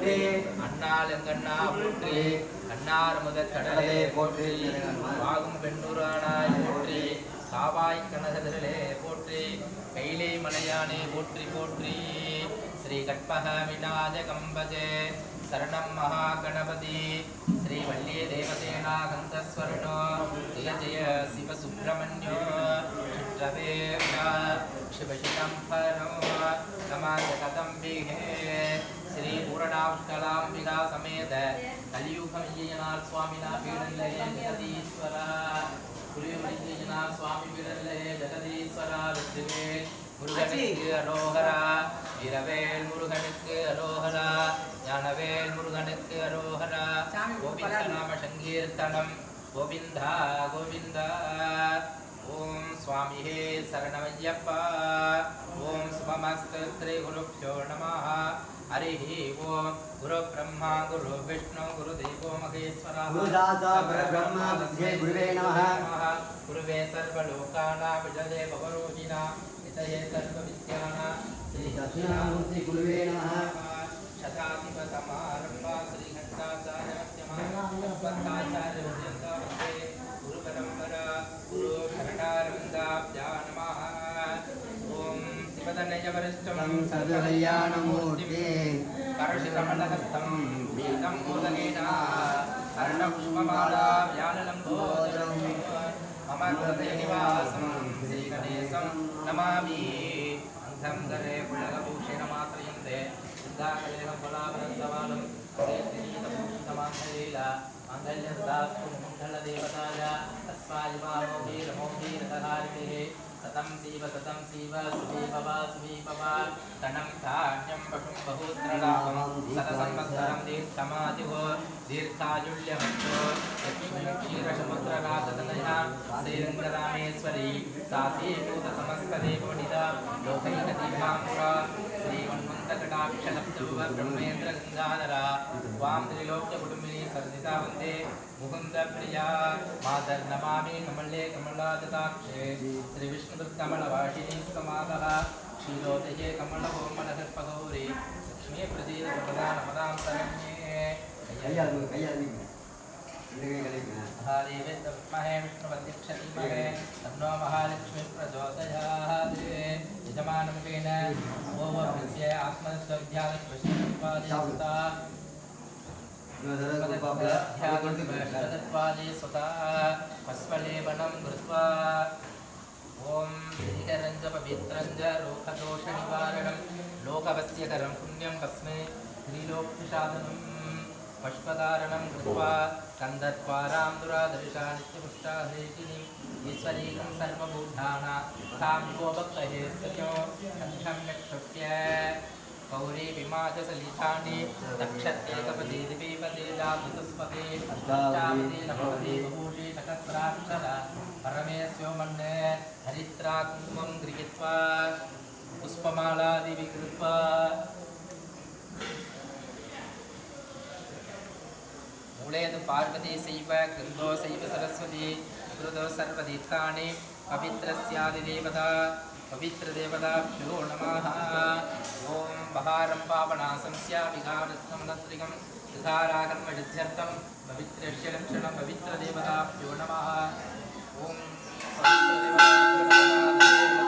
போற்றி அண்ணால் எங்கண்ணா போற்றி அன்னார் முதற் கடலே போற்றி வாகும் பெண்ணூரானாய் போற்றி காவாய் கனகதிரலே போற்றி கைலே மலையானே போற்றி போற்றி ஸ்ரீ கற்பக விநாயகம்பஜே சரணம் மகாகணபதி ஸ்ரீ வல்லிய தேவசேனா கந்தஸ்வரணோ ஜெய ஜெய சிவ சுப்பிரமணியோ சிற்றவே சிவசிதம்பரோ நமாய கதம்பிகே ஸ்ரீ பூரணாஷ்டலாம்பிகா சமேத கலியுகமையனார் சுவாமினா பீடல்லையே ஜெகதீஸ்வரா புலியுமையனார் சுவாமி பீடல்லையே ஜெகதீஸ்வரா வெற்றிவே முருகனுக்கு அரோகரா இரவேல் முருகனுக்கு அரோகரா ஞானவேல் முருகனுக்கு அரோகரா கோவிந்த நாம சங்கீர்த்தனம் கோவிந்தா கோவிந்தா ஓம் சுவாமியே சரணமையப்பா ஓம் சுபமஸ்து ஸ்ரீ குருப்யோ நமः ஹரிஹி ஓம் குரு பிரம்மா குரு விஷ்ணு குரு தேவோ மகேஸ்வரா குருதாசா பரபிரம்ம வித்யே குருவே நமः குருவே சர்வலோகானாம் விஜயே பவரோகிணா விஜயே சர்வவித்யானாம் ஸ்ரீ தட்சிணாமூர்த்தி குருவே நமः சதாசிவ சமாரம்பா ஸ்ரீ கண்டாச்சார்ய மத்யமாச்சார்ய பர்யந்தா வந்தே குரு பரம்பரா குரு சரணாரவிந்தாப்யா நமः ஓம் சிவதனய வரிஷ்டம் சர்வகல்யாணமூர்த்தி கருஷிகமலஹஸ்தம் பீதம் மோதனேன அர்ணபுஷ்பமாலா வியாழலம்போதரம் மம ஹிருதய நிவாசம் ஸ்ரீகணேசம் நமாமி அந்தம் கரே புலகபூஷணமாஸ்ரயந்தே சித்தாகலேகம் பலாபரந்தவாலம் சேத்தினீதபூஷிதமாங்கலீலா மங்கல்யந்தாஸ்து மங்களதேவதாய அஸ்மாயுவாமோகீரமோகீரதஹாரிபிஹி சதம் சீவ சுபீபவா தனம் தான்யம் பசும் பகூத்ரலாபம் சதசம்வத்சரம் தீர்த்தமாதிவோ தீர்த்தாயுள்யமஸ்தோ க்ஷீரசமுத்திரராஜதனயா ஸ்ரீரங்கராமேஸ்வரி சாசீபூத சமஸ்ததேவோனிதா லோகைகதீபாம்புரா ஸ்ரீமன்மந்தகடாட்சணப்துவ பிரம்மேந்திர கங்காதரா வாம் திரிலோக்யகுடும்பினி சர்திசா வந்தே முகுந்த பிரியா மாதர் நமாமி கமலே கமலாஜதாட்சே ஸ்ரீ விஷ்ணுகமலவாஷினி சமாதः க்ஷீரோதயே கமலஹோமனகற்பகௌரி லக்ஷ்மீ பிரதீர சபதா நமதாம் சரண்யே महादेवे तस्महे विष्णुपतिक्षतिमहे तन्नो महालक्ष्मी प्रचोदयात् यजमानमुखेन अवोवस्य आत्मसद्ध्यानकृष्णत्वादिसुता ध्यानत्वादि सुता पस्मलेपनं कृत्वा ॐ श्रीकरञ्च पवित्रञ्च लोकदोषनिवारणं लोकवस्यकरं पुण्यं तस्मै त्रिलोक्यसाधनं पुष्पधारणं कृत्वा कन्दद्वारां दुरादर्शा नित्यपुष्टाहेतिनीं ईश्वरीकं सर्वभूतानां तां गोभक्तये सख्यो कण्ठं निक्षुप्य गौरी विमाचसलितानि दक्षत्येकपदे दिवीपदे जातुस्पदे अष्टावदे नवपदे बभूषे सकस्राक्षरा परमेश्यो मन्ये हरिद्रा कुङ्कुमं गृहीत्वा पुष्पमालादि विकृत्वा मूलेदु पार्वती सैव कृतो सैव सरस्वती कृतो सर्वतीर्थानि पवित्रस्यादिदेवता पवित्रदेवताभ्यो नमः ॐ बहारं पावनासंस्या विघारत्नमनत्रिकं विघाराकर्मसिद्ध्यर्थं पवित्रस्य लक्षणं पवित्रदेवताभ्यो नमः ॐ पवित्रदेवताभ्यो नमः